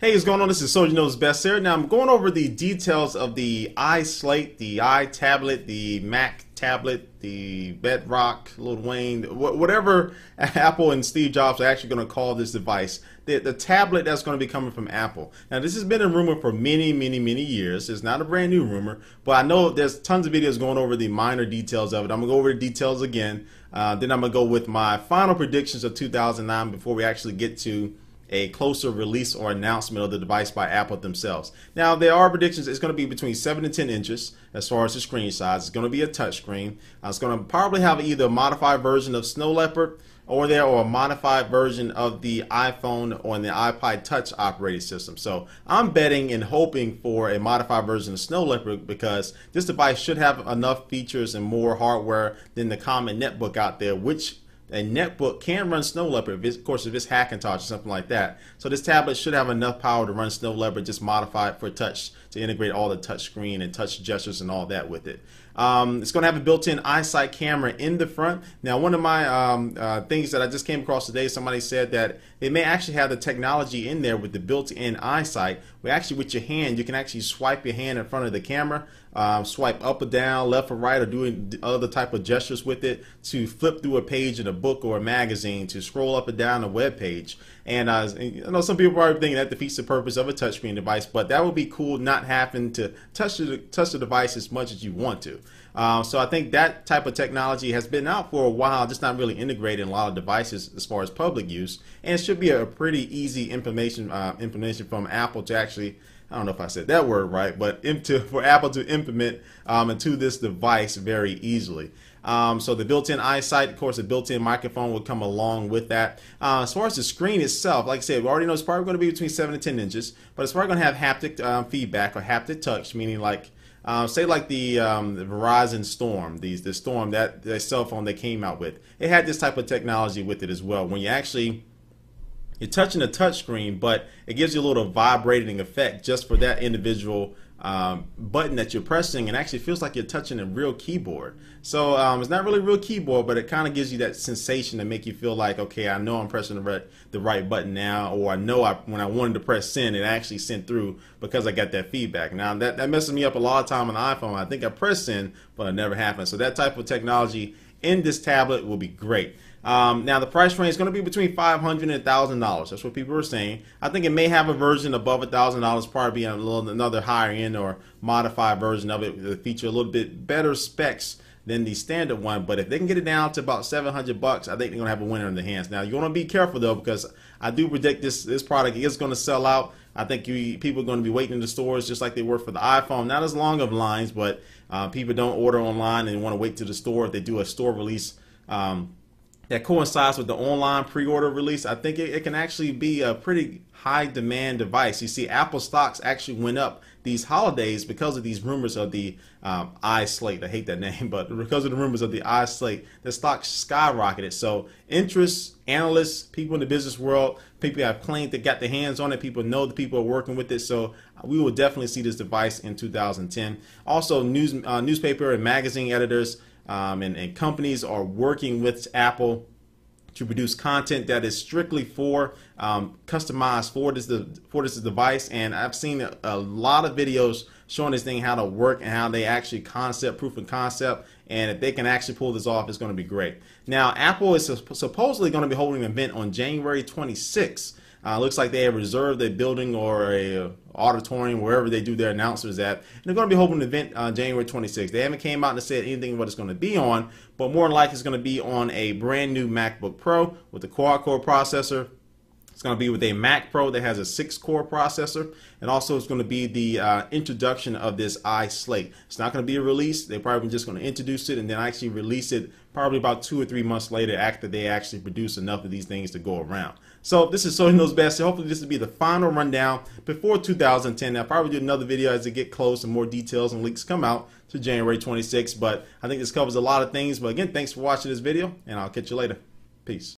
Hey, what's going on? This is Soldier Knows Best here. Now I'm going over the details of the iSlate, the iTablet, the Mac tablet, the Bedrock, Lil Wayne, whatever Apple and Steve Jobs are actually going to call this device. The tablet that's going to be coming from Apple. Now this has been a rumor for many years. It's not a brand new rumor, but I know there's tons of videos going over the minor details of it. I'm going to go over the details again. Then I'm going to go with my final predictions of 2009 before we actually get to a closer release or announcement of the device by Apple themselves. Now there are predictions it's going to be between 7 and 10 inches as far as the screen size. It's going to be a touch screen. It's going to probably have either a modified version of Snow Leopard or a modified version of the iPhone or the iPod Touch operating system. So I'm betting and hoping for a modified version of Snow Leopard because this device should have enough features and more hardware than the common netbook out there, which a netbook can run Snow Leopard, of course, if it's Hackintosh or something like that. So this tablet should have enough power to run Snow Leopard, just modified for touch to integrate all the touch screen and touch gestures and all that with it. It's going to have a built-in iSight camera in the front. Now, one of my things that I just came across today, somebody said that they may actually have the technology in there with the built-in iSight, where actually with your hand, you can actually swipe your hand in front of the camera, swipe up or down, left or right, or doing other type of gestures with it to flip through a page in a book or a magazine, to scroll up and down a web page. And I know some people are thinking that defeats the purpose of a touchscreen device, but that would be cool, not having to touch the device as much as you want to. So I think that type of technology has been out for a while, just not really integrated in a lot of devices as far as public use, and it should be a pretty easy implementation from Apple to actually, I don't know if I said that word right, but for Apple to implement into this device very easily. So the built-in iSight, of course, the built-in microphone will come along with that. As far as the screen itself, like I said, we already know it's probably going to be between 7 and 10 inches, but it's probably going to have haptic feedback or haptic touch, meaning like, say like the Verizon Storm, the Storm, that cell phone they came out with. It had this type of technology with it as well. When you're touching a touch screen, but it gives you a little vibrating effect just for that individual button that you're pressing, and actually feels like you're touching a real keyboard. So it's not really a real keyboard, but it kind of gives you that sensation to make you feel like, okay, I know I'm pressing the right button now, or I know when I wanted to press send, it actually sent through because I got that feedback. Now that messes me up a lot of time on the iPhone. I think I pressed send, but it never happened. So that type of technology in this tablet will be great. Now the price range is going to be between $500 and $1,000. That's what people are saying. I think it may have a version above $1,000, probably another higher end or modified version of it that feature a little bit better specs than the standard one. But if they can get it down to about $700, I think they're going to have a winner in their hands. Now you want to be careful though, because I do predict this product is going to sell out. I think people are going to be waiting in the stores just like they were for the iPhone. Not as long of lines, but people don't order online and want to wait to the store. If they do a store release that coincides with the online pre-order release, I think it can actually be a pretty high demand device. You see, Apple stocks actually went up these holidays because of these rumors of the iSlate. I hate that name, but because of the rumors of the iSlate, the stock skyrocketed. So interest, analysts, people in the business world, people have claimed they got their hands on it, people know the people are working with it. So we will definitely see this device in 2010. Also, newspaper and magazine editors and companies are working with Apple to produce content that is strictly for customized for this device. And I've seen a lot of videos showing this thing how to work and how they actually proof of concept, and if they can actually pull this off, it's going to be great. Now Apple is supposedly going to be holding an event on January 26th. Looks like they have reserved a building or a auditorium wherever they do their announcements at. And they're going to be holding an event on January 26th. They haven't came out and said anything what it's going to be on, but more than likely it's going to be on a brand new MacBook Pro with a quad-core processor. It's going to be with a Mac Pro that has a 6-core processor, and also it's going to be the introduction of this iSlate. It's not going to be a release. They're probably just going to introduce it and then actually release it probably about 2 or 3 months later after they actually produce enough of these things to go around. So this is Soldier Knows Best. So hopefully this will be the final rundown before 2010. I'll probably do another video as it get close and more details and leaks come out to January 26th. But I think this covers a lot of things. But again, thanks for watching this video, and I'll catch you later. Peace.